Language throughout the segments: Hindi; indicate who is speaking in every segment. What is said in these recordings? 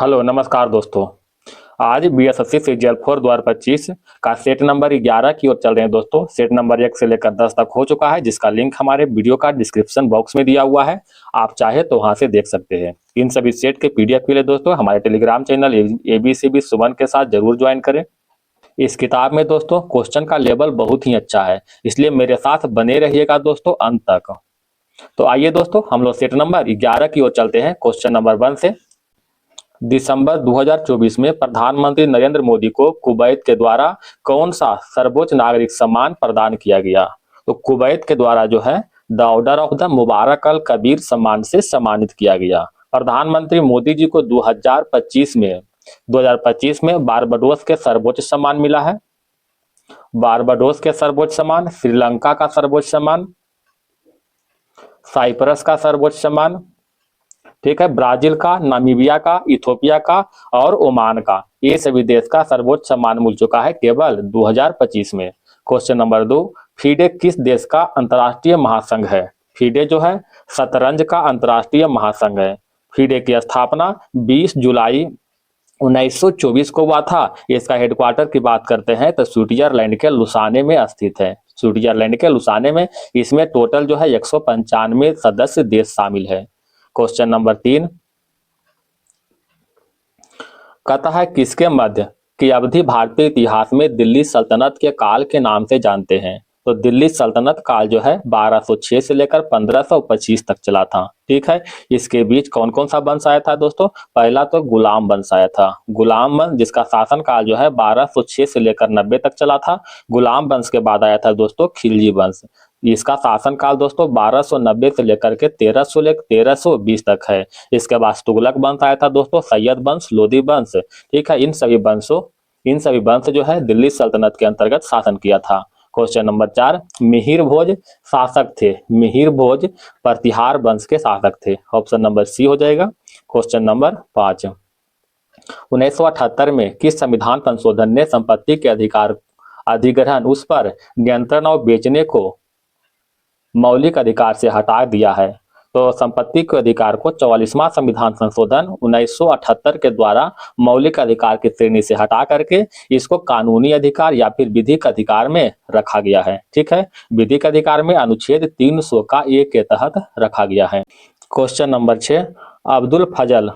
Speaker 1: हेलो नमस्कार दोस्तों। आज बीएसएससी सीजीएल 4 2025 का सेट नंबर 11 की ओर चल रहे हैं दोस्तों। सेट नंबर 1 से लेकर 10 तक हो चुका है, जिसका लिंक हमारे वीडियो का डिस्क्रिप्शन बॉक्स में दिया हुआ है। आप चाहे तो वहां से देख सकते हैं। इन सभी सेट के पीडीएफ के लिए दोस्तों हमारे टेलीग्राम चैनल एबीसीबी सुमन के साथ जरूर ज्वाइन करें। इस किताब में दोस्तों क्वेश्चन का लेवल बहुत ही अच्छा है, इसलिए मेरे साथ बने रहिएगा दोस्तों अंत तक। तो आइए दोस्तों हम लोग सेट नंबर 11 की ओर चलते हैं। क्वेश्चन नंबर 1 से, दिसंबर 2024 में प्रधानमंत्री नरेंद्र मोदी को कुवैत के द्वारा कौन सा सर्वोच्च नागरिक सम्मान प्रदान किया गया? तो कुवैत के द्वारा जो है द ऑर्डर ऑफ द मुबारक अल कबीर सम्मान से सम्मानित किया गया। प्रधानमंत्री मोदी जी को 2025 में बारबाडोस के सर्वोच्च सम्मान मिला है। बारबाडोस के सर्वोच्च सम्मान, श्रीलंका का सर्वोच्च सम्मान, साइप्रस का सर्वोच्च सम्मान, ठीक है, ब्राजील का, नामीबिया का, इथोपिया का और ओमान का, ये सभी देश का सर्वोच्च सम्मान मिल चुका है केवल 2025 में। क्वेश्चन नंबर 2, फीडे किस देश का अंतर्राष्ट्रीय महासंघ है? फीडे जो है शतरंज का अंतर्राष्ट्रीय महासंघ है। फीडे की स्थापना 20 जुलाई 1924 को हुआ था। इसका हेडक्वार्टर की बात करते हैं तो स्विट्जरलैंड के लुसाने में स्थित है। स्विट्जरलैंड के लुसाने में। इसमें टोटल जो है 195 सदस्य देश शामिल है। क्वेश्चन नंबर 3, कहता है किसके मध्य की अवधि भारतीय इतिहास में दिल्ली सल्तनत के काल के नाम से जानते हैं? तो दिल्ली सल्तनत काल जो है 1206 से लेकर 1525 तक चला था। ठीक है, इसके बीच कौन कौन सा वंश आया था दोस्तों? पहला तो गुलाम वंश आया था। गुलाम वंश जिसका शासन काल जो है 1206 से लेकर 90 तक चला था। गुलाम वंश के बाद आया था दोस्तों खिलजी वंश। इसका शासन काल दोस्तों 1290 से लेकर के 1320 तक है। इसके बाद तुगलक वंश आया था दोस्तों, सैयद वंश, लोधी वंश। ठीक है, इन सभी वंश जो है दिल्ली सल्तनत के अंतर्गत शासन किया था। क्वेश्चन नंबर 4, मिहिर भोज शासक थे। मिहिर भोज प्रतिहार वंश के शासक थे। ऑप्शन नंबर सी हो जाएगा। क्वेश्चन नंबर 5, 1978 में किस संविधान संशोधन ने संपत्ति के अधिग्रहण, उस पर नियंत्रण और बेचने को मौलिक अधिकार से हटा दिया है? तो संपत्ति के अधिकार को 44वां संविधान संशोधन 1978 के द्वारा मौलिक अधिकार की श्रेणी से हटा करके इसको कानूनी अधिकार या फिर विधिक अधिकार में रखा गया है। ठीक है, विधिक अधिकार में अनुच्छेद 300 का ए के तहत रखा गया है। क्वेश्चन नंबर 6, अब्दुल फजल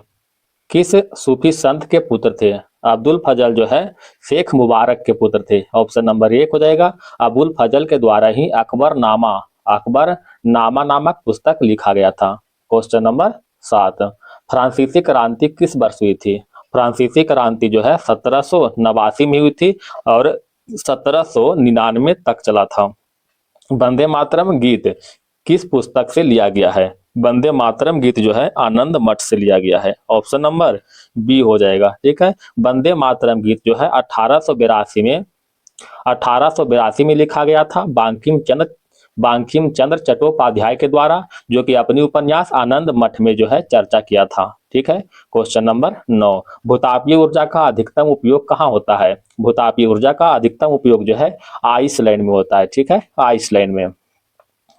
Speaker 1: किस सूफी संत के पुत्र थे? अब्दुल फजल जो है शेख मुबारक के पुत्र थे। ऑप्शन नंबर 1 हो जाएगा। अबुल फजल के द्वारा ही अकबरनामा नामक पुस्तक लिखा गया था। क्वेश्चन नंबर 7, फ्रांसीसी क्रांति किस वर्ष हुई थी? फ्रांसीसी क्रांति जो है 1789 में हुई थी और 1799 तक चला था। वंदे मातरम गीत किस पुस्तक से लिया गया है? वंदे मातरम गीत जो है आनंद मठ से लिया गया है। ऑप्शन नंबर बी हो जाएगा। ठीक है, वंदे मातरम गीत जो है 1882 में लिखा गया था बांकिम चंद्र चट्टोपाध्याय के द्वारा, जो कि अपनी उपन्यास आनंद मठ में जो है चर्चा किया था। ठीक है, क्वेश्चन नंबर 9, भूतापीय ऊर्जा का अधिकतम उपयोग कहाँ होता है? भूतापीय ऊर्जा का अधिकतम उपयोग जो है आइसलैंड में होता है। ठीक है, आइसलैंड में।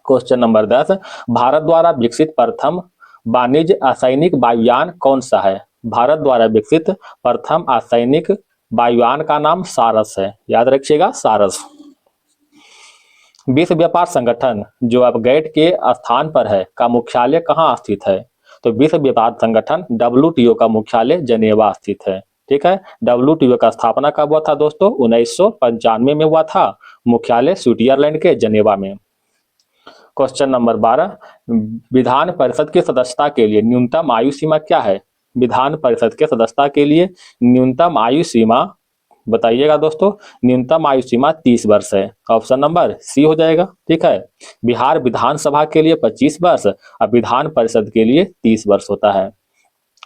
Speaker 1: क्वेश्चन नंबर 10, भारत द्वारा विकसित प्रथम वाणिज्य असैनिक वायुयान कौन सा है? भारत द्वारा विकसित प्रथम असैनिक वायुयान का नाम सारस है। याद रखिएगा, सारस। विश्व व्यापार संगठन जो अब गेट के स्थान पर है का मुख्यालय कहाँ स्थित है? तो विश्व व्यापार संगठन WTO का मुख्यालय जनेवा स्थित है। ठीक है, WTO का स्थापना कब हुआ था दोस्तों? 1995 में हुआ था। मुख्यालय स्विट्जरलैंड के जनेवा में। क्वेश्चन नंबर 12, विधान परिषद की सदस्यता के लिए न्यूनतम आयु सीमा क्या है? विधान परिषद के सदस्यता के लिए न्यूनतम आयु सीमा बताइएगा दोस्तों। न्यूनतम आयु सीमा 30 वर्ष है। ऑप्शन नंबर सी हो जाएगा। ठीक है, बिहार विधानसभा के लिए 25 वर्ष और विधान परिषद के लिए 30 वर्ष होता है।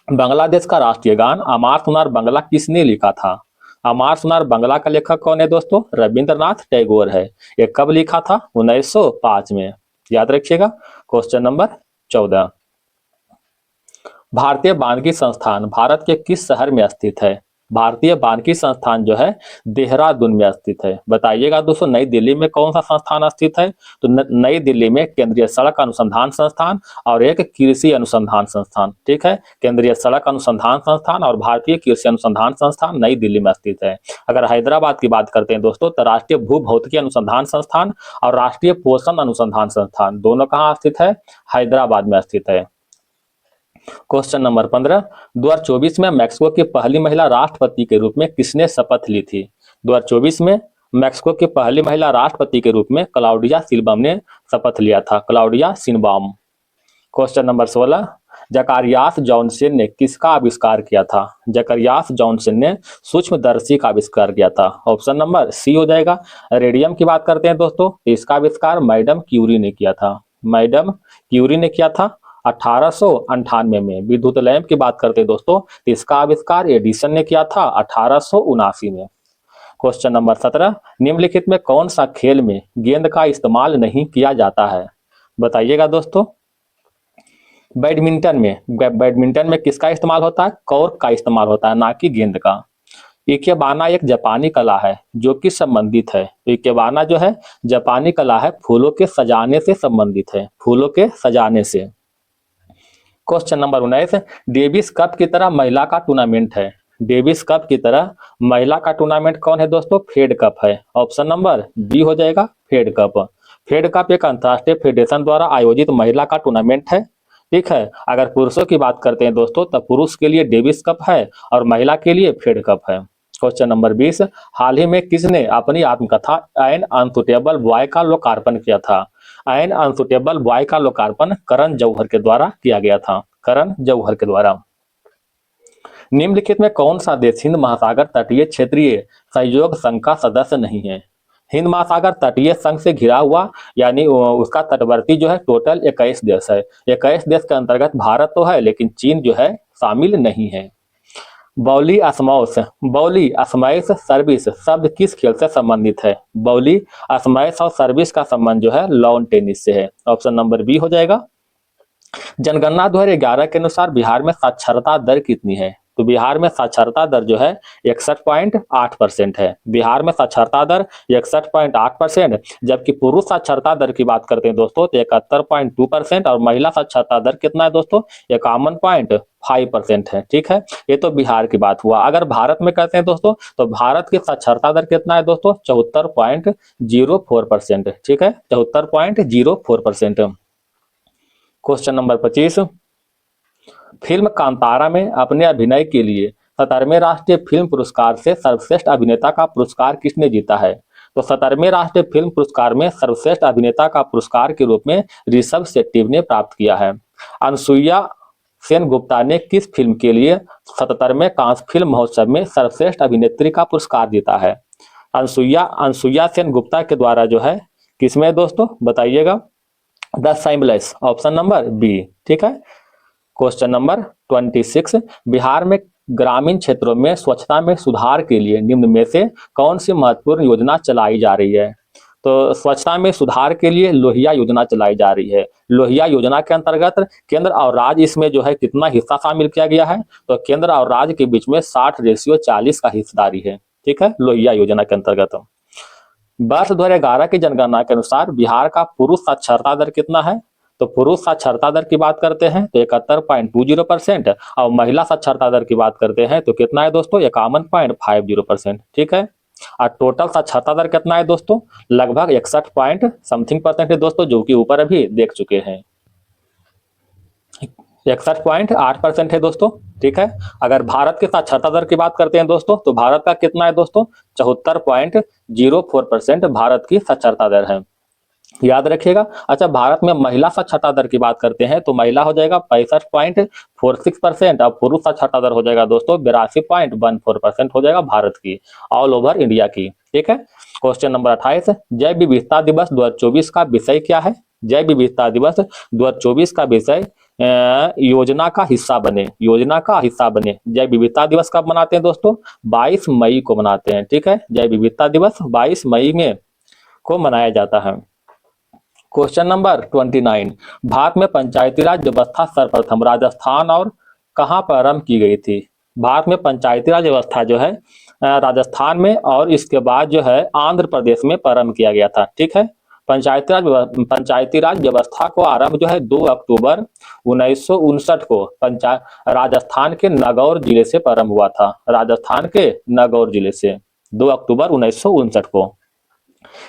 Speaker 1: बांग्लादेश का राष्ट्रीय गान अमार सुनार बांग्ला किसने लिखा था? अमार सुनार बांग्ला का लेखक कौन है दोस्तों? रविंद्रनाथ टैगोर है। ये कब लिखा था? 1905 में। याद रखिएगा। क्वेश्चन नंबर 14, भारतीय वानिकी संस्थान भारत के किस शहर में स्थित है? भारतीय मानकी संस्थान जो है देहरादून में स्थित है। बताइएगा दोस्तों नई दिल्ली में कौन सा संस्थान स्थित है? तो नई दिल्ली में केंद्रीय सड़क अनुसंधान संस्थान और एक कृषि अनुसंधान संस्थान, ठीक है। केंद्रीय सड़क अनुसंधान संस्थान और भारतीय कृषि अनुसंधान संस्थान नई दिल्ली में स्थित है। अगर हैदराबाद की बात करते हैं दोस्तों तो राष्ट्रीय भू भौतिकी अनुसंधान संस्थान और राष्ट्रीय पोषण अनुसंधान संस्थान दोनों कहाँ स्थित है? हैदराबाद में स्थित है। क्वेश्चन नंबर 15, 2024 में मैक्सिको की पहली महिला राष्ट्रपति के रूप में किसने शपथ ली थी? 2024 में मैक्सिको की पहली महिला राष्ट्रपति के रूप में क्लाउडिया शिनबाम ने शपथ लिया था, Claudia Sheinbaum. Question number 16, Zacharias Janssen ने किसका आविष्कार किया था? जकारियास जॉनसन ने सूक्ष्मदर्शी का आविष्कार किया था। ऑप्शन नंबर सी हो जाएगा। रेडियम की बात करते हैं दोस्तों, इसका आविष्कार मैडम क्यूरी ने किया था, मैडम क्यूरी ने किया था 1898 में। विद्युत लैंप की बात करते हैं दोस्तों तो इसका आविष्कार एडिसन ने किया था 1879 में। क्वेश्चन नंबर 17, निम्नलिखित में कौन सा खेल में गेंद का इस्तेमाल नहीं किया जाता है? बताइएगा दोस्तों। बैडमिंटन में किसका इस्तेमाल होता है? कॉर्क का इस्तेमाल होता है, ना कि गेंद का। इकेबाना एक जापानी कला है जो कि संबंधित है। तो इकेबाना जो है जापानी कला है, फूलों के सजाने से संबंधित है, फूलों के सजाने से। क्वेश्चन नंबर 19, डेविस कप की तरह महिला का टूर्नामेंट है। डेविस कप की तरह महिला का टूर्नामेंट कौन है दोस्तों? फेड कप है। ऑप्शन नंबर बी हो जाएगा, फेड कप। फेड कप एक अंतर्राष्ट्रीय फेडरेशन द्वारा आयोजित महिला का टूर्नामेंट है, ठीक है। अगर पुरुषों की बात करते हैं दोस्तों तब पुरुष के लिए डेविस कप है और महिला के लिए फेड कप है। क्वेश्चन नंबर 20, हाल ही में किसने अपनी आत्मकथा एन अनसुटेबल बॉय का लोकार्पण किया था? एन अनसुटेबल बॉय का लोकार्पण करण जौहर के द्वारा किया गया था, करण जौहर के द्वारा। निम्नलिखित में कौन सा देश हिंद महासागर तटीय क्षेत्रीय सहयोग संघ का सदस्य नहीं है? हिंद महासागर तटीय संघ से घिरा हुआ यानी उसका तटवर्ती जो है टोटल 21 देश है। 21 देश के अंतर्गत भारत तो है लेकिन चीन जो है शामिल नहीं है। बौली असमैस सर्विस शब्द किस खेल से संबंधित है? बौली असमैस और सर्विस का संबंध जो है लॉन टेनिस से है। ऑप्शन नंबर बी हो जाएगा। जनगणना 2011 के अनुसार बिहार में साक्षरता दर कितनी है? तो बिहार में साक्षरता दर जो है 61.8% है। बिहार में साक्षरता दर 61.8%, जबकि पुरुष साक्षरता दर की बात करते हैं दोस्तों तो 71.2% और महिला साक्षरता दर कितना है दोस्तों? 51.5% है, ठीक है। ये तो बिहार की बात हुआ। अगर भारत में कहते हैं दोस्तों तो भारत की साक्षरता दर कितना है दोस्तों? 74.04%, ठीक है, 74.04%। क्वेश्चन नंबर 25, फिल्म कांतारा में अपने अभिनय के लिए 17वें राष्ट्रीय फिल्म पुरस्कार से सर्वश्रेष्ठ अभिनेता का पुरस्कार किसने जीता है? तो 17वें राष्ट्रीय फिल्म पुरस्कार में सर्वश्रेष्ठ अभिनेता का पुरस्कार के रूप में ऋषभ शेट्टी ने प्राप्त किया है। अनसुईया सेन गुप्ता ने किस फिल्म के लिए 77वें कांस फिल्म महोत्सव में सर्वश्रेष्ठ अभिनेत्री का पुरस्कार जीता है? अनसुईया सेन गुप्ता के द्वारा जो है किसमें दोस्तों? बताइएगा। द शाइमलेस, ऑप्शन नंबर बी, ठीक है। क्वेश्चन नंबर 26, बिहार में ग्रामीण क्षेत्रों में स्वच्छता में सुधार के लिए निम्न में से कौन सी महत्वपूर्ण योजना चलाई जा रही है? तो स्वच्छता में सुधार के लिए लोहिया योजना चलाई जा रही है। लोहिया योजना के अंतर्गत केंद्र और राज्य इसमें जो है कितना हिस्सा शामिल किया गया है? तो केंद्र और राज्य के बीच में 60:40 का हिस्सेदारी है, ठीक है, लोहिया योजना के अंतर्गत। वर्ष 2011 की जनगणना के अनुसार बिहार का पुरुष साक्षरता दर कितना है? तो पुरुष साक्षरता दर की बात करते हैं तो 71.20% और महिला साक्षरता दर की बात करते हैं तो कितना है दोस्तों? 51.50%, ठीक है। और टोटल साक्षरता दर कितना है दोस्तों? लगभग 61 पॉइंट समथिंग परसेंट है दोस्तों, जो कि ऊपर अभी देख चुके हैं। 61.8% है दोस्तों, ठीक है। अगर भारत की साक्षरता दर की बात करते हैं दोस्तों तो भारत का कितना है दोस्तों? 74.04% भारत की साक्षरता दर है, याद रखिएगा। अच्छा, भारत में महिला साक्षरता दर की बात करते हैं तो महिला हो जाएगा 65.46% और पुरुष साक्षरता दर हो जाएगा दोस्तों 82.14% हो जाएगा भारत की, ऑल ओवर इंडिया की, ठीक है। क्वेश्चन नंबर 28, जैव विविधता दिवस 2024 का विषय क्या है? जैव विविधता दिवस 2024 का विषय योजना का हिस्सा बने, योजना का हिस्सा बने। जैव विविधता दिवस कब मनाते हैं दोस्तों? 22 मई को मनाते हैं, ठीक है। जैव विविधता दिवस 22 मई में को मनाया जाता है। क्वेश्चन नंबर 29, भारत में पंचायती राज व्यवस्था सर्वप्रथम राजस्थान और कहां प्रारंभ की गई थी? भारत में पंचायती राज व्यवस्था जो है राजस्थान में और इसके बाद जो है आंध्र प्रदेश में प्रारंभ किया गया था। ठीक है, पंचायती राज व्यवस्था को आरंभ जो है 2 अक्टूबर 1959 को राजस्थान के नागौर जिले से प्रारंभ हुआ था। राजस्थान के नागौर जिले से 2 अक्टूबर 1959 को।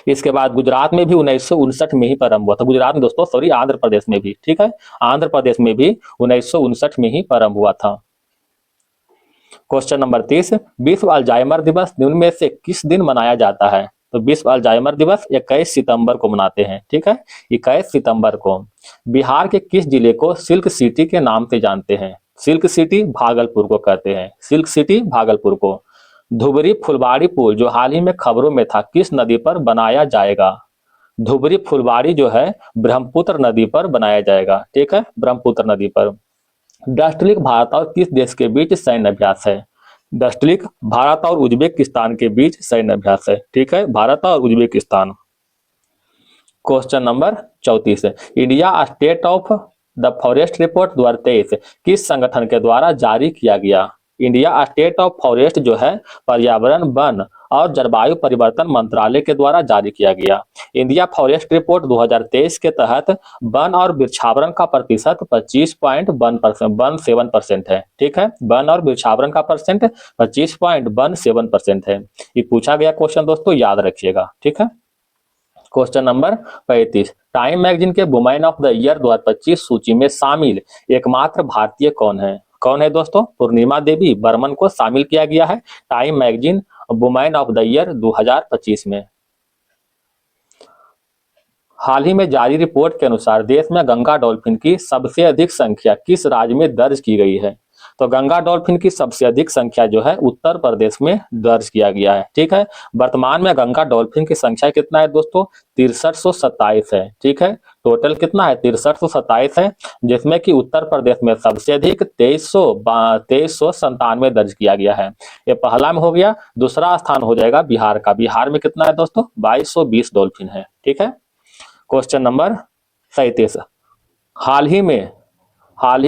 Speaker 1: इसके बाद गुजरात में भी 1959 में ही प्रारंभ हुआ था। गुजरात में दोस्तों, सॉरी, आंध्र प्रदेश में भी। ठीक है, आंध्र प्रदेश में भी 1959 में ही प्रारंभ हुआ था। क्वेश्चन नंबर 30, विश्व अल्जाइमर दिवस निम्न में से किस दिन मनाया जाता है? तो विश्व अल्जाइमर दिवस 21 सितंबर को मनाते हैं। ठीक है, 21 सितंबर को। बिहार के किस जिले को सिल्क सिटी के नाम से जानते हैं? सिल्क सिटी भागलपुर को कहते हैं। सिल्क सिटी भागलपुर को। धुबरी फुलबाड़ी पुल जो हाल ही में खबरों में था, किस नदी पर बनाया जाएगा? धुबरी फुलबाड़ी जो है ब्रह्मपुत्र नदी पर बनाया जाएगा। ठीक है, ब्रह्मपुत्र नदी पर। डस्टलिक भारत और किस देश के बीच सैन्य अभ्यास है? डस्टलिक भारत और उज्बेकिस्तान के बीच सैन्य अभ्यास है। ठीक है, भारत और Uzbekistan. Question number 34, India state of the forest report 2023 किस संगठन के द्वारा जारी किया गया? इंडिया स्टेट ऑफ फॉरेस्ट जो है पर्यावरण, वन और जलवायु परिवर्तन मंत्रालय के द्वारा जारी किया गया। इंडिया फॉरेस्ट रिपोर्ट 2023 के तहत वन और वृक्षावरण का प्रतिशत 25.17% है। ठीक है, वन और वृक्षावरण का परसेंट 25.17% है। ये पूछा गया क्वेश्चन दोस्तों, याद रखिएगा। ठीक है। क्वेश्चन नंबर 35, टाइम मैगजीन के वुमेन ऑफ द ईयर 2025 सूची में शामिल एकमात्र भारतीय कौन है? कौन है दोस्तों? पूर्णिमा देवी बर्मन को शामिल किया गया है time magazine women of the year 2025 में। हाल ही में जारी रिपोर्ट के अनुसार देश में गंगा डॉल्फिन की सबसे अधिक संख्या किस राज्य में दर्ज की गई है? तो गंगा डॉल्फिन की सबसे अधिक संख्या जो है उत्तर प्रदेश में दर्ज किया गया है। ठीक है, वर्तमान में गंगा डॉल्फिन की संख्या कितना है दोस्तों? 6327 है। ठीक है, टोटल कितना है? 6327 है, जिसमें कि उत्तर प्रदेश में सबसे अधिक 2397 दर्ज किया गया है। ये पहला में हो गया। दूसरा स्थान हो जाएगा बिहार का। बिहार में कितना है दोस्तों? 2220 डॉल्फिन है। ठीक है। क्वेश्चन नंबर 37, हाल ही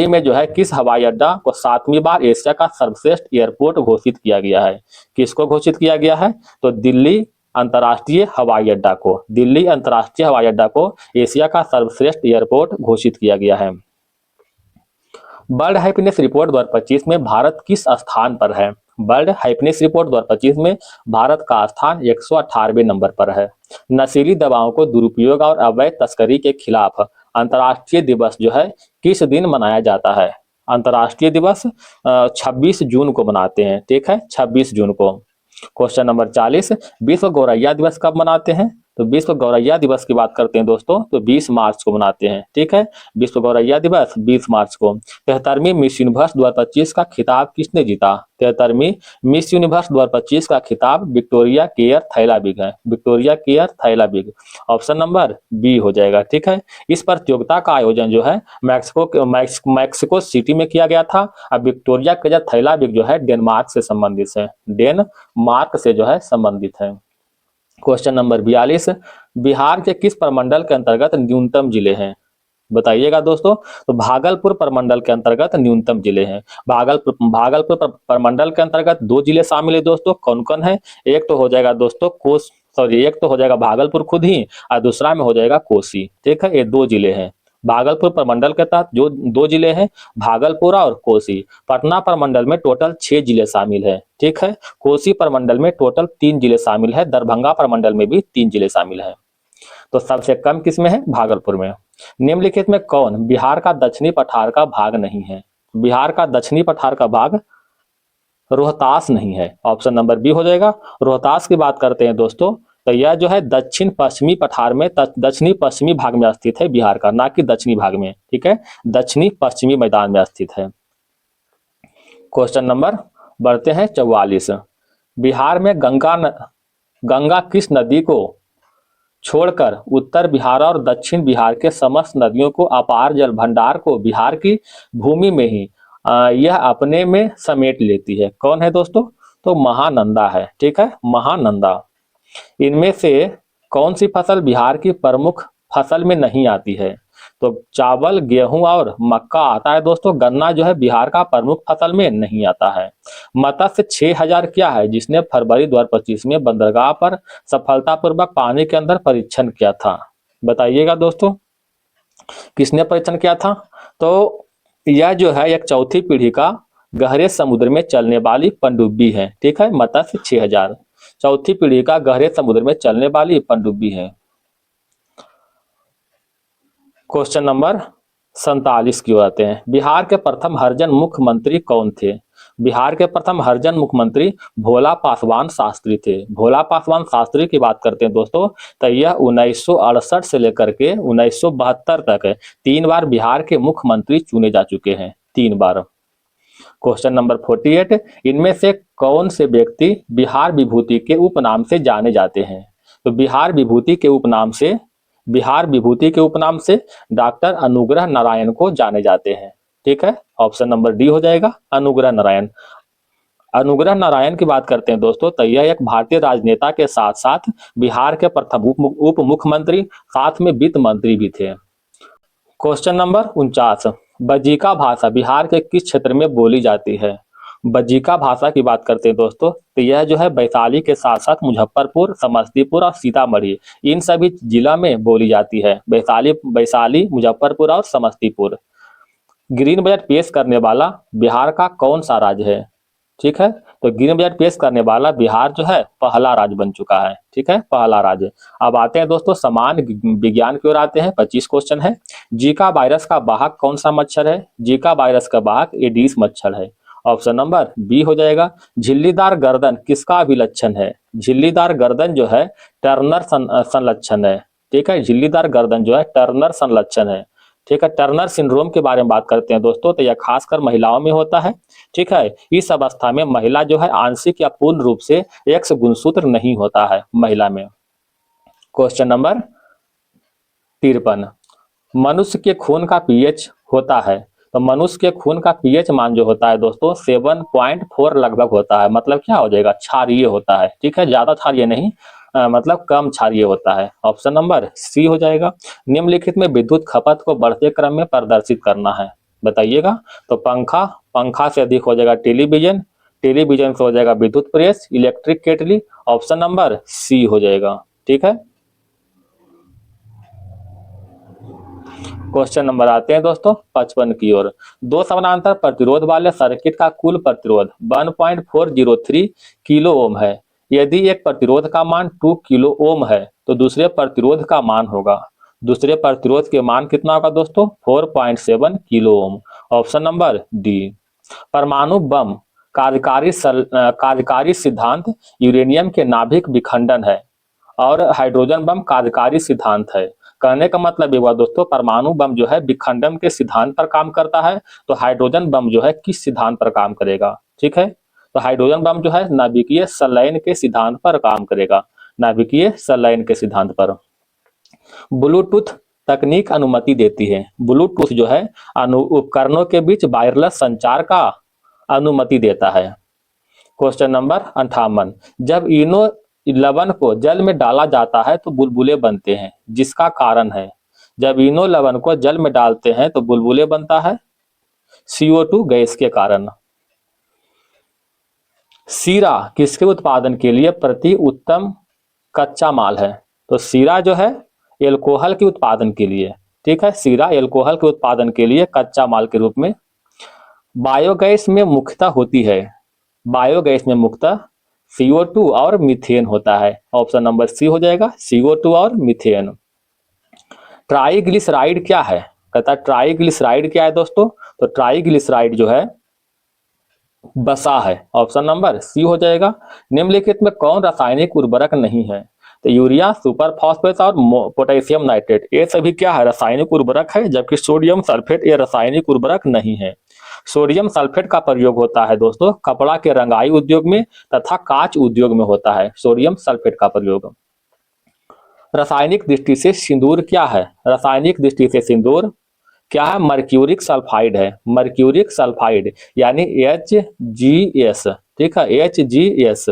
Speaker 1: में जो है किस हवाई अड्डा को 7वीं बार एशिया का सर्वश्रेष्ठ एयरपोर्ट घोषित किया गया है? किसको घोषित किया गया है? तो दिल्ली अंतर्राष्ट्रीय हवाई अड्डा को। दिल्ली अंतर्राष्ट्रीय हवाई अड्डा को एशिया का सर्वश्रेष्ठ एयरपोर्ट घोषित किया गया है। वर्ल्ड हैप्पीनेस रिपोर्ट 2025 में भारत किस स्थान पर है? वर्ल्ड हैप्पीनेस रिपोर्ट 2025 में भारत का स्थान 118वें नंबर पर है। नशीली दवाओं को दुरुपयोग और अवैध तस्करी के खिलाफ अंतर्राष्ट्रीय दिवस जो है किस दिन मनाया जाता है? अंतर्राष्ट्रीय दिवस 26 जून को मनाते हैं। ठीक है, 26 जून को। क्वेश्चन नंबर 40, विश्व गौरैया दिवस कब मनाते हैं? तो विश्व गौरैया दिवस की बात करते हैं दोस्तों, तो 20 मार्च को मनाते हैं। ठीक है, विश्व गौरैया दिवस 20 मार्च को। 73वीं मिस यूनिवर्स 2025 का खिताब किसने जीता? 73वीं मिस यूनिवर्स 2025 का खिताब विक्टोरिया केयर थैलाविग है। Victoria Kjaer Theilvig. Option number B हो जाएगा। ठीक है, इस प्रतियोगिता का आयोजन जो है मैक्सिको सिटी में किया गया था। अब विक्टोरिया केयर थैलाविग जो है डेनमार्क से संबंधित है। डेनमार्क से जो है संबंधित है। क्वेश्चन नंबर 42, बिहार के किस प्रमंडल के अंतर्गत न्यूनतम जिले हैं? बताइएगा दोस्तों। तो भागलपुर प्रमंडल के अंतर्गत न्यूनतम जिले हैं। भागलपुर प्रमंडल के अंतर्गत 2 जिले शामिल है दोस्तों। कौन कौन है? एक तो हो जाएगा दोस्तों एक तो हो जाएगा भागलपुर खुद ही, और दूसरा में हो जाएगा कोसी। ठीक है, ये 2 जिले हैं। भागलपुर प्रमंडल के तहत जो 2 जिले हैं, भागलपुर और कोसी। पटना प्रमंडल में टोटल 6 जिले शामिल है। ठीक है, कोसी प्रमंडल में टोटल 3 जिले शामिल है। दरभंगा प्रमंडल में भी 3 जिले शामिल है। तो सबसे कम किसमें है? भागलपुर में। निम्नलिखित में कौन बिहार का दक्षिणी पठार का भाग नहीं है? बिहार का दक्षिणी पठार का भाग रोहतास नहीं है। ऑप्शन नंबर बी हो जाएगा। रोहतास की बात करते हैं दोस्तों, तो यह जो है दक्षिण पश्चिमी पठार में दक्षिणी पश्चिमी भाग में स्थित है बिहार का, ना कि दक्षिणी भाग में। ठीक है, दक्षिणी पश्चिमी मैदान में स्थित है। क्वेश्चन नंबर बढ़ते हैं 44, बिहार में गंगा किस नदी को छोड़कर उत्तर बिहार और दक्षिण बिहार के समस्त नदियों को अपार जल भंडार को बिहार की भूमि में ही यह अपने में समेट लेती है? कौन है दोस्तों? तो महानंदा है। ठीक है, महानंदा। इनमें से कौन सी फसल बिहार की प्रमुख फसल में नहीं आती है? तो चावल, गेहूं और मक्का आता है दोस्तों। गन्ना जो है बिहार का प्रमुख फसल में नहीं आता है। मत्स्य 6000 क्या है, जिसने फरवरी 2025 में बंदरगाह पर सफलतापूर्वक पानी के अंदर परीक्षण किया था। बताइएगा दोस्तों, किसने परीक्षण किया था? तो यह जो है एक चौथी पीढ़ी का गहरे समुद्र में चलने वाली पनडुब्बी है। ठीक है, मत्स्य 6000 चौथी पीढ़ी का गहरे समुद्र में चलने वाली पनडुब्बी है। क्वेश्चन नंबर 47 की ओर आते हैं। बिहार के प्रथम हरिजन मुख्यमंत्री कौन थे? बिहार के प्रथम हरिजन मुख्यमंत्री भोला पासवान शास्त्री थे। भोला पासवान शास्त्री की बात करते हैं दोस्तों, तो यह 1968 से लेकर के 1972 तक 3 बार बिहार के मुख्यमंत्री चुने जा चुके हैं, 3 बार। क्वेश्चन नंबर 48, इनमें से कौन से व्यक्ति बिहार विभूति के उपनाम से जाने जाते हैं? तो बिहार विभूति के उपनाम से डॉक्टर अनुग्रह नारायण को जाने जाते हैं। ठीक है, ऑप्शन नंबर डी हो जाएगा, अनुग्रह नारायण। अनुग्रह नारायण की बात करते हैं दोस्तों, तो यह एक भारतीय राजनेता के साथ साथ बिहार के प्रथम उप मुख्यमंत्री, साथ में वित्त मंत्री भी थे। क्वेश्चन नंबर 49, बजीका भाषा बिहार के किस क्षेत्र में बोली जाती है? बजीका भाषा की बात करते हैं दोस्तों, तो यह जो है वैशाली के साथ साथ मुजफ्फरपुर, समस्तीपुर और सीतामढ़ी, इन सभी जिला में बोली जाती है। वैशाली, मुजफ्फरपुर और समस्तीपुर। ग्रीन बजट पेश करने वाला बिहार का कौन सा राज्य है? ठीक है, तो ग्रीन बजट पेश करने वाला बिहार जो है पहला राज्य बन चुका है। ठीक है, पहला राज्य। अब आते हैं दोस्तों सामान्य विज्ञान की ओर आते हैं। 25 क्वेश्चन है। जीका वायरस का वाहक कौन सा मच्छर है? जीका वायरस का वाहक एडिस मच्छर है। ऑप्शन नंबर बी हो जाएगा। झिल्लीदार गर्दन किसका अभिलक्षण है? झिल्लीदार गर्दन जो है टर्नर संलक्षण है। ठीक है, झिल्लीदार गर्दन जो है टर्नर संलक्षण है। ठीक है, टर्नर सिंड्रोम के बारे में बात करते हैं दोस्तों, तो यह खासकर महिलाओं में होता है। ठीक है, इस अवस्था में महिला जो है आंशिक या पूर्ण रूप से एक्स गुणसूत्र नहीं होता है महिला में। क्वेश्चन नंबर 53, मनुष्य के खून का पीएच होता है? तो मनुष्य के खून का पीएच मान जो होता है दोस्तों 7.4 लगभग होता है। मतलब क्या हो जाएगा, क्षारीय होता है। ठीक है, ज्यादा क्षारीय नहीं, मतलब कम क्षारीय होता है। ऑप्शन नंबर सी हो जाएगा। निम्नलिखित में विद्युत खपत को बढ़ते क्रम में प्रदर्शित करना है, बताइएगा। तो पंखा से अधिक हो जाएगा टेलीविजन, टेलीविजन से हो जाएगा विद्युत प्रेस, इलेक्ट्रिक केटली। ऑप्शन नंबर सी हो जाएगा। ठीक है, क्वेश्चन नंबर आते हैं दोस्तों 55 की ओर। 2 समानांतर प्रतिरोध वाले सर्किट का कुल प्रतिरोध 1.403 किलो ओम है। यदि एक प्रतिरोध का मान 2 किलो ओम है तो दूसरे प्रतिरोध का मान होगा, दूसरे प्रतिरोध के मान कितना होगा दोस्तों? 4.7 kilo ohm. Option number D. परमाणु बम कार्यकारी सिद्धांत यूरेनियम के नाभिक विखंडन है और हाइड्रोजन बम कार्यकारी सिद्धांत है। कहने का मतलब ये हुआ दोस्तों, परमाणु बम जो है विखंडन के सिद्धांत पर काम करता है, तो हाइड्रोजन बम जो है किस सिद्धांत पर काम करेगा? ठीक है, तो हाइड्रोजन बम जो है नाभिकीय संलयन के सिद्धांत पर काम करेगा, नाभिकीय संलयन के सिद्धांत पर। ब्लूटूथ तकनीक अनुमति देती है, ब्लूटूथ जो है उपकरणों के बीच वायरलेस संचार का अनुमति देता है। क्वेश्चन नंबर 58, जब इनो लवण को जल में डाला जाता है तो बुलबुले बनते हैं, जिसका कारण है? जब इनो लवण को जल में डालते हैं तो बुलबुले बनता है CO2 गैस के कारण। सीरा किसके उत्पादन के लिए प्रति उत्तम कच्चा माल है? तो सीरा जो है एल्कोहल के उत्पादन के लिए। ठीक है, सीरा एल्कोहल के उत्पादन के लिए कच्चा माल के रूप में। बायोगैस में मुख्यतः होती है, बायोगैस में मुख्यतः CO2 और मीथेन होता है। ऑप्शन नंबर सी हो जाएगा, CO2 और मीथेन। ट्राइग्लिसराइड क्या है? कहता है ट्राइग्लिसराइड क्या है दोस्तों? तो ट्राइग्लिसराइड जो है वसा है। ऑप्शन नंबर सी हो जाएगा। निम्नलिखित में कौन रासायनिक उर्वरक नहीं है? तो यूरिया, सुपर फॉस्फेट और पोटेशियम नाइट्रेट, ये सभी क्या है? रासायनिक उर्वरक है, जबकि सोडियम सल्फेट ये रासायनिक उर्वरक नहीं है। सोडियम सल्फेट का प्रयोग होता है दोस्तों कपड़ा के रंगाई उद्योग में तथा कांच उद्योग में होता है सोडियम सल्फेट का प्रयोग। रासायनिक दृष्टि से सिंदूर क्या है? रासायनिक दृष्टि से सिंदूर क्या है? मर्क्यूरिक सल्फाइड है, मर्क्यूरिक सल्फाइड यानी HGS। ठीक है, HGS।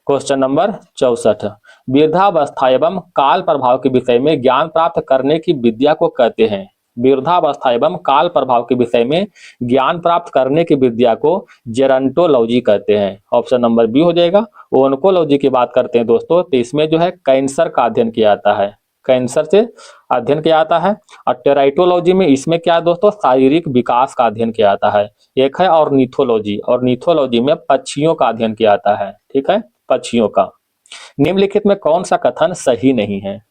Speaker 1: क्वेश्चन नंबर 64, वृद्धावस्था एवं काल प्रभाव के विषय में ज्ञान प्राप्त करने की विद्या को कहते हैं। वृद्धावस्था एवं काल प्रभाव के विषय में ज्ञान प्राप्त करने की विद्या को जेरंटोलॉजी कहते हैं। ऑप्शन नंबर बी हो जाएगा। ओन्कोलॉजी की बात करते हैं दोस्तों, तो इसमें जो है कैंसर का अध्ययन किया जाता है, कैंसर से अध्ययन किया जाता है। और टेराइटोलॉजी में इसमें क्या है दोस्तों, शारीरिक विकास का अध्ययन किया जाता है। एक है ऑर्निथोलॉजी, ऑर्निथोलॉजी में पक्षियों का अध्ययन किया जाता है, ठीक है, पक्षियों का। निम्नलिखित में कौन सा कथन सही नहीं है?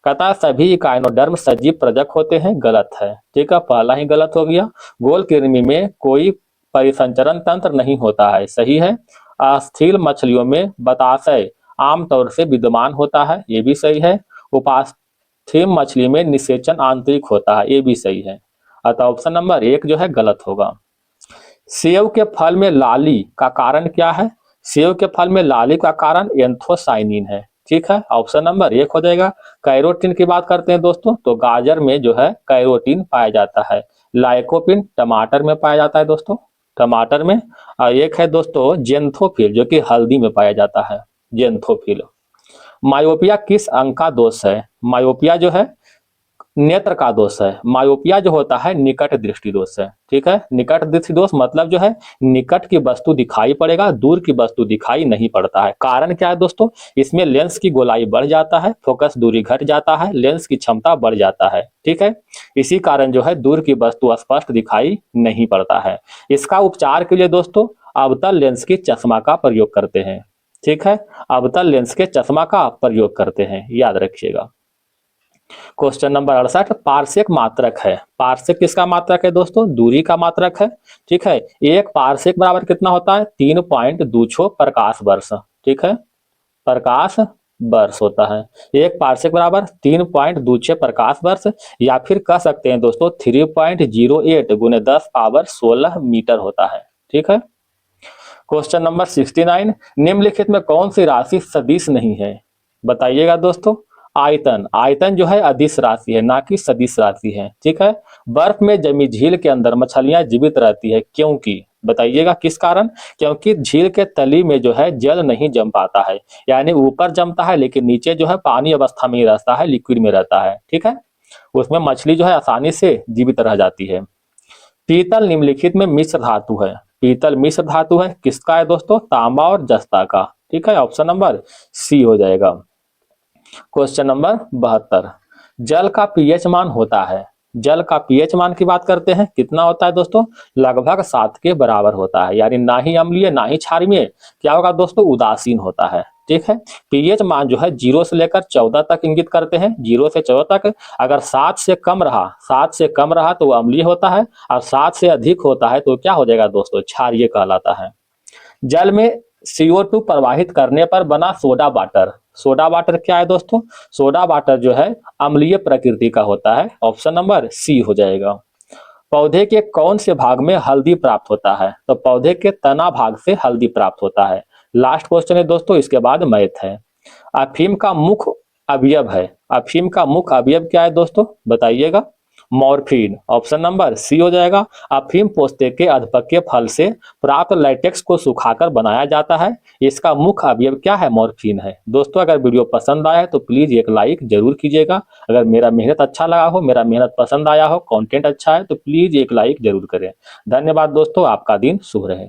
Speaker 1: कहता सभी इकाइनोडर्म सजीव प्रजक होते हैं, गलत है, ठीक है, पहला ही गलत हो गया। गोल कृमि में कोई परिसंचरण तंत्र नहीं होता है, सही है। अस्थिल मछलियों में बताशय आमतौर से विद्यमान होता है, ये भी सही है। उपास्थि मछली में निषेचन आंतरिक होता है, ये भी सही है। अतः ऑप्शन नंबर एक जो है गलत होगा। सेव के फल में लाली का कारण क्या है? सेव के फल में लाली का कारण एंथोसाइनिन है, ठीक है, ऑप्शन नंबर एक हो जाएगा। कैरोटीन की बात करते हैं दोस्तों, तो गाजर में जो है कैरोटीन पाया जाता है। लाइकोपिन टमाटर में पाया जाता है दोस्तों, टमाटर में। और एक है दोस्तों जेंथोफिल, जो कि हल्दी में पाया जाता है, जेंथोफिल। मायोपिया किस अंग का दोष है? मायोपिया जो है नेत्र का दोष है। मायोपिया जो होता है निकट दृष्टि दोष है, ठीक है। निकट दृष्टि दोष मतलब जो है निकट की वस्तु दिखाई पड़ेगा, दूर की वस्तु दिखाई नहीं पड़ता है। कारण क्या है दोस्तों, इसमें लेंस की गोलाई बढ़ जाता है, फोकस दूरी घट जाता है, लेंस की क्षमता बढ़ जाता है, ठीक है। इसी कारण जो है दूर की वस्तु स्पष्ट दिखाई नहीं पड़ता है। इसका उपचार के लिए दोस्तों अवतल लेंस की चश्मा का प्रयोग करते हैं, ठीक है, अवतल लेंस के चश्मा का प्रयोग करते हैं, याद रखिएगा। क्वेश्चन नंबर 68, पार्सेक मात्रक है। पार्सेक किसका मात्रक है दोस्तों? दूरी का मात्रक है, ठीक है। एक पार्सेक बराबर कितना होता है? 3.26 प्रकाश वर्ष, ठीक है, प्रकाश वर्ष होता है। एक पार्सेक बराबर 3.26 प्रकाश वर्ष, या फिर कह सकते हैं दोस्तों 3.08 गुने 10⁻16 मीटर होता है, ठीक है। क्वेश्चन नंबर 69, निम्नलिखित में कौन सी राशि सदिश नहीं है? बताइएगा दोस्तों। आयतन, आयतन जो है अदिश राशि है, ना कि सदिश राशि है, ठीक है। बर्फ में जमी झील के अंदर मछलियां जीवित रहती है, क्योंकि, बताइएगा किस कारण? क्योंकि झील के तली में जो है जल नहीं जम पाता है, यानी ऊपर जमता है लेकिन नीचे जो है पानी अवस्था में ही रहता है, लिक्विड में रहता है, ठीक है। उसमें मछली जो है आसानी से जीवित रह जाती है। पीतल निम्नलिखित में मिश्र धातु है। पीतल मिश्र धातु है, किसका है दोस्तों? तांबा और जस्ता का, ठीक है, ऑप्शन नंबर सी हो जाएगा। क्वेश्चन नंबर 72, जल का पीएच मान होता है। जल का पीएच मान की बात करते हैं, कितना होता है दोस्तों? लगभग 7 के बराबर होता है, यानी ना ही अम्लीय ना ही क्षारीय, क्या होगा दोस्तों? उदासीन होता है, ठीक है। पीएच मान जो है 0 से लेकर 14 तक इंगित करते हैं, 0 से 14 तक। अगर 7 से कम रहा, 7 से कम रहा तो अम्लीय होता है, और 7 से अधिक होता है तो क्या हो जाएगा दोस्तों? क्षारीय कहलाता है। जल में CO2 प्रवाहित करने पर बना सोडा वाटर, सोडा वाटर क्या है दोस्तों? सोडा वाटर जो है अम्लीय प्रकृति का होता है, ऑप्शन नंबर सी हो जाएगा। पौधे के कौन से भाग में हल्दी प्राप्त होता है? तो पौधे के तना भाग से हल्दी प्राप्त होता है। लास्ट क्वेश्चन है दोस्तों, इसके बाद मैथ है। अफीम का मुख्य अवयव है, अफीम का मुख्य अवयव क्या है दोस्तों? बताइएगा। मॉर्फिन, ऑप्शन नंबर सी हो जाएगा। अफीम पोस्ते के अधपक्य फल से प्राप्त लैटेक्स को सुखाकर बनाया जाता है, इसका मुख्य अवयव क्या है? मॉर्फिन है। दोस्तों अगर वीडियो पसंद आया है तो प्लीज एक लाइक जरूर कीजिएगा। अगर मेरा मेहनत अच्छा लगा हो, मेरा मेहनत पसंद आया हो, कंटेंट अच्छा है तो प्लीज एक लाइक जरूर करें। धन्यवाद दोस्तों, आपका दिन शुभ रहे।